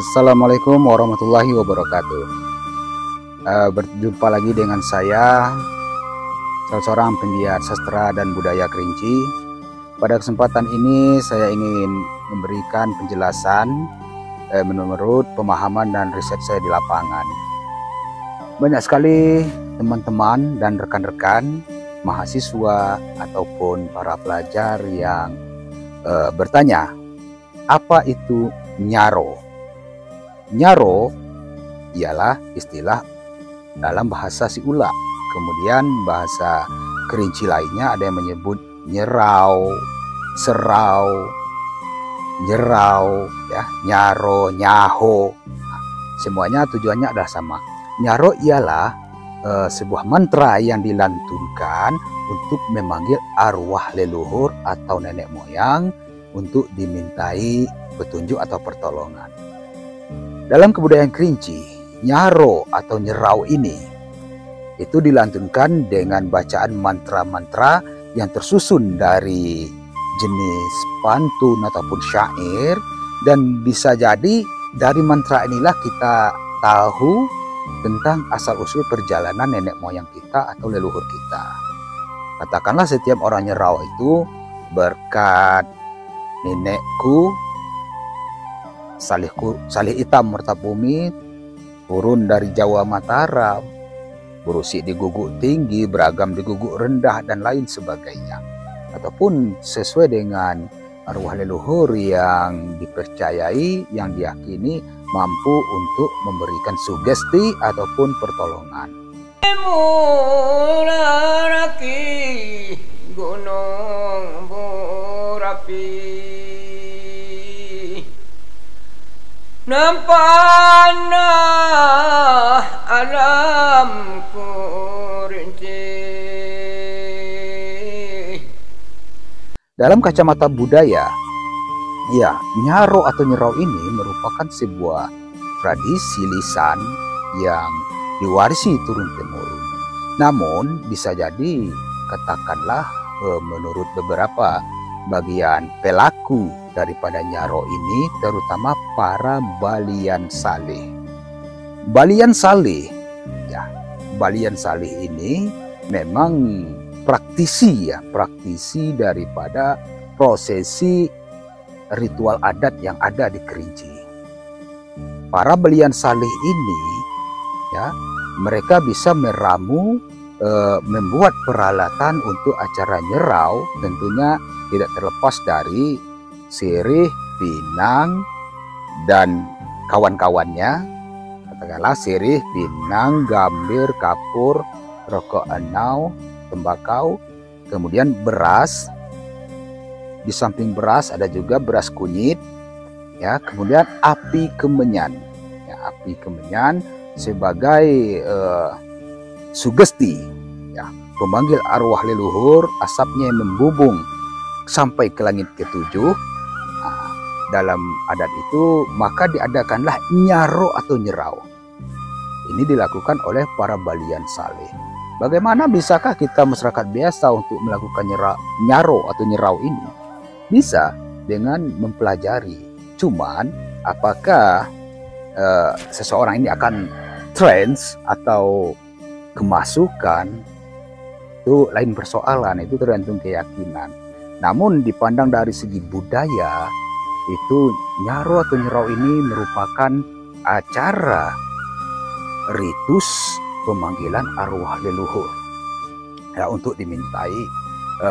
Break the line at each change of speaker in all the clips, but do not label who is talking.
Assalamualaikum warahmatullahi wabarakatuh. Berjumpa lagi dengan saya, salah seorang penggiat sastra dan budaya Kerinci. Pada kesempatan ini saya ingin memberikan penjelasan menurut pemahaman dan riset saya di lapangan. Banyak sekali teman-teman dan rekan-rekan mahasiswa ataupun para pelajar yang bertanya, apa itu nyaro? Nyaro ialah istilah dalam bahasa Siula. Kemudian bahasa Kerinci lainnya ada yang menyebut nyerau, serau, nyerau, ya, nyaro, nyaho. Semuanya tujuannya adalah sama. Nyaro ialah sebuah mantra yang dilantunkan untuk memanggil arwah leluhur atau nenek moyang untuk dimintai petunjuk atau pertolongan. Dalam kebudayaan Kerinci, nyaro atau nyerau ini itu dilantunkan dengan bacaan mantra-mantra yang tersusun dari jenis pantun ataupun syair, dan bisa jadi dari mantra inilah kita tahu tentang asal-usul perjalanan nenek moyang kita atau leluhur kita. Katakanlah setiap orang nyerau itu berkat nenekku salih hitam mertabumi turun dari Jawa Mataram, berusik di guguk tinggi, beragam di guguk rendah, dan lain sebagainya. Ataupun sesuai dengan arwah leluhur yang dipercayai, yang diyakini mampu untuk memberikan sugesti ataupun pertolongan.
Gunung berapi nampakna alam Kerinci.
Dalam kacamata budaya, ya, nyaro atau nyerau ini merupakan sebuah tradisi lisan yang diwarisi turun-temurun. Namun bisa jadi, katakanlah menurut beberapa bagian pelaku daripada nyaro ini, terutama para balian saleh. Balian saleh, ya, balian saleh ini memang praktisi daripada prosesi ritual adat yang ada di Kerinci. Para balian saleh ini, ya, mereka bisa meramu, membuat peralatan untuk acara nyerau, tentunya tidak terlepas dari sirih, pinang, dan kawan-kawannya. Katakanlah sirih, pinang, gambir, kapur, rokok enau, tembakau, kemudian beras. Di samping beras ada juga beras kunyit, ya, kemudian api kemenyan. Ya, api kemenyan sebagai sugesti, ya, pemanggil arwah leluhur, asapnya yang membubung sampai ke langit ketujuh. Nah, dalam adat itu maka diadakanlah nyaro atau nyerau. Ini dilakukan oleh para balian saleh. Bagaimana bisakah kita masyarakat biasa untuk melakukan nyaro atau nyerau ini? Bisa dengan mempelajari. Cuman apakah seseorang ini akan trends atau kemasukan, itu lain persoalan, itu tergantung keyakinan. Namun dipandang dari segi budaya, itu nyaro atau nyerau ini merupakan acara ritus pemanggilan arwah leluhur, ya, untuk dimintai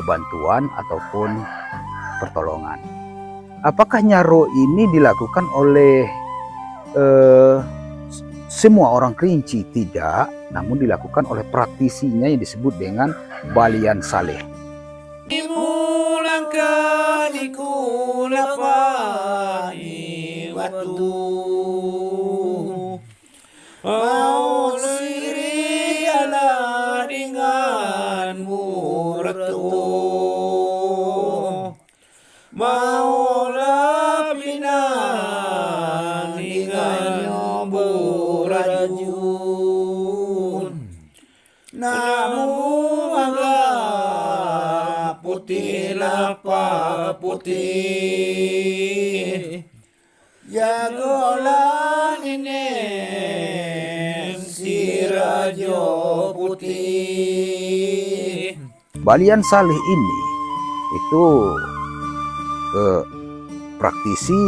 bantuan ataupun pertolongan. Apakah nyaro ini dilakukan oleh semua orang Kerinci? Tidak, namun dilakukan oleh praktisinya yang disebut dengan balian saleh.
Dimulangkan ikulapai watu mau siri ala dengan muratu mau lapinan dengan burajun namun agak putih lapa putih jagolah ninen si Rajo Putih.
Balian Saleh ini itu praktisi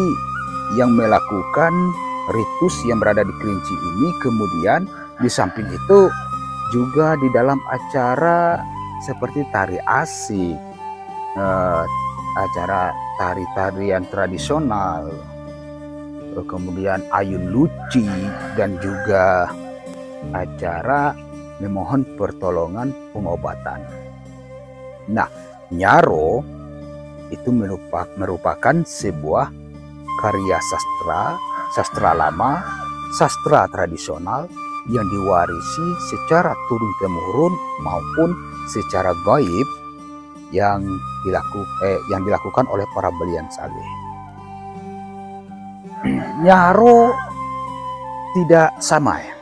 yang melakukan ritus yang berada di Kerinci ini. Kemudian di samping itu juga di dalam acara seperti tari asik, acara tari-tarian tradisional, kemudian ayun luci, dan juga acara memohon pertolongan pengobatan. Nah, Nyaro itu merupakan sebuah karya sastra lama, sastra tradisional yang diwarisi secara turun-temurun maupun secara gaib yang dilakukan oleh para Balian Saleh. Nyaro tidak sama ya.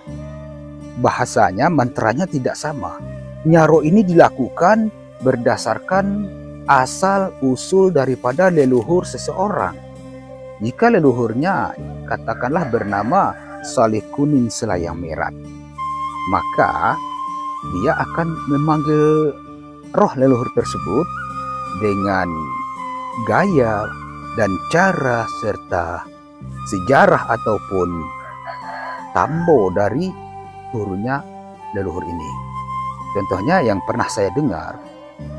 Bahasanya, mantranya tidak sama. Nyaro ini dilakukan berdasarkan asal usul daripada leluhur seseorang. Jika leluhurnya katakanlah bernama Saleh Kuning Selayang Merat, maka dia akan memanggil roh leluhur tersebut dengan gaya dan cara serta sejarah ataupun tambo dari turunnya leluhur ini. Contohnya yang pernah saya dengar,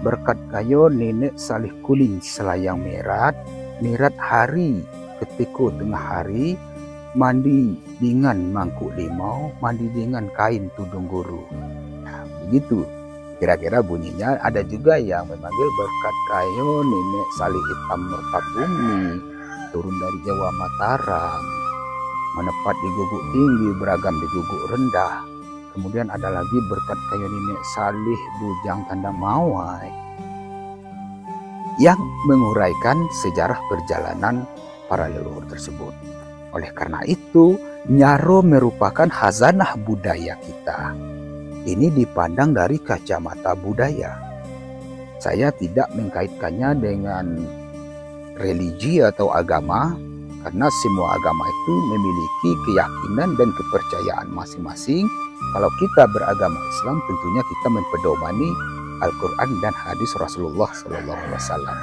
berkat kayo nenek Saleh Kuning Selayang Merat, mirat hari ketika tengah hari, mandi dengan mangkuk limau, mandi dengan kain tudung guru. Nah, begitu kira-kira bunyinya. Ada juga yang memanggil berkat kayo nenek Saleh Hitam Mertabumi, turun dari Jawa Mataram, menepat di guguk tinggi, beragam di guguk rendah. Kemudian ada lagi berkat kayo nenek Saleh Bujang Tandang Mawai, yang menguraikan sejarah perjalanan para leluhur tersebut. Oleh karena itu, Nyaro merupakan khazanah budaya kita. Ini dipandang dari kacamata budaya. Saya tidak mengkaitkannya dengan religi atau agama, karena semua agama itu memiliki keyakinan dan kepercayaan masing-masing. Kalau kita beragama Islam, tentunya kita mempedomani Al-Quran dan hadis Rasulullah SAW.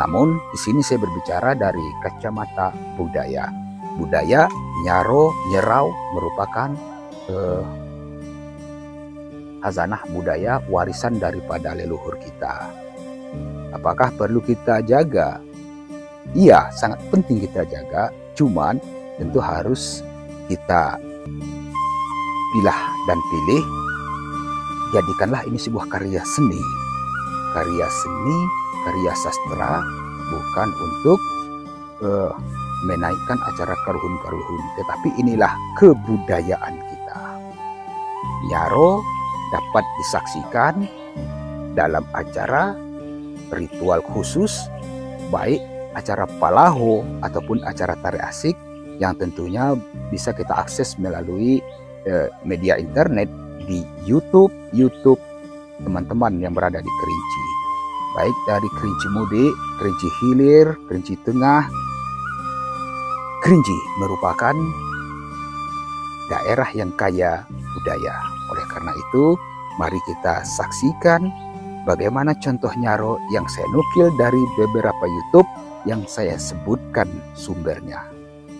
Namun di sini saya berbicara dari kacamata budaya. Budaya Nyaro, Nyerau merupakan khazanah budaya, warisan daripada leluhur kita. Apakah perlu kita jaga? Iya, sangat penting kita jaga. Cuman tentu harus kita pilah dan pilih. Jadikanlah ini sebuah karya seni. Karya seni, karya sastra, bukan untuk menaikkan acara karuhun-karuhun, tetapi inilah kebudayaan kita. Nyaro dapat disaksikan dalam acara ritual khusus, baik acara palaho ataupun acara tari asik, yang tentunya bisa kita akses melalui media internet di YouTube teman-teman yang berada di Kerinci, baik dari Kerinci Mudik, Kerinci Hilir, Kerinci Tengah. Kerinci merupakan daerah yang kaya budaya. Oleh karena itu, mari kita saksikan bagaimana contoh Nyaro yang saya nukil dari beberapa YouTube yang saya sebutkan sumbernya.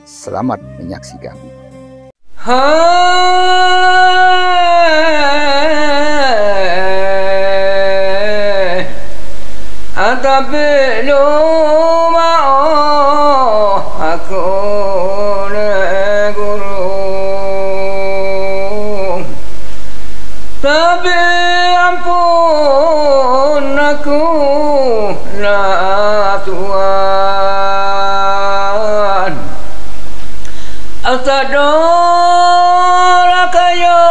Selamat menyaksikan.
Tapi lupa aku guru, tapi ampun aku lah Tuhan. Asadora kayo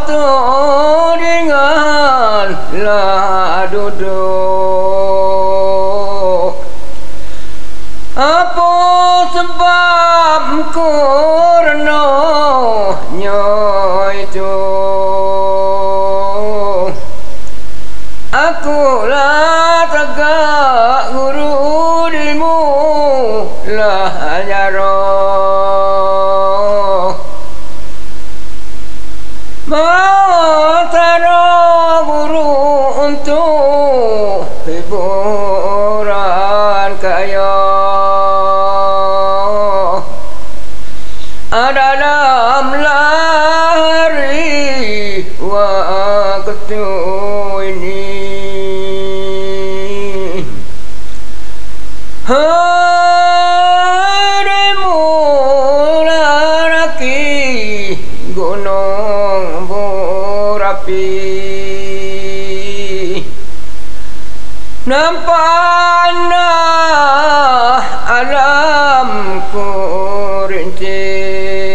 tu dengan lah duduk. Apa sebab karena itu akulah tegak guru ilmu lah Nyaro. penuh hiburan kaya dalam lari waktu ini. Hari mula lagi gunung berapi, nampaknya alamku rinci.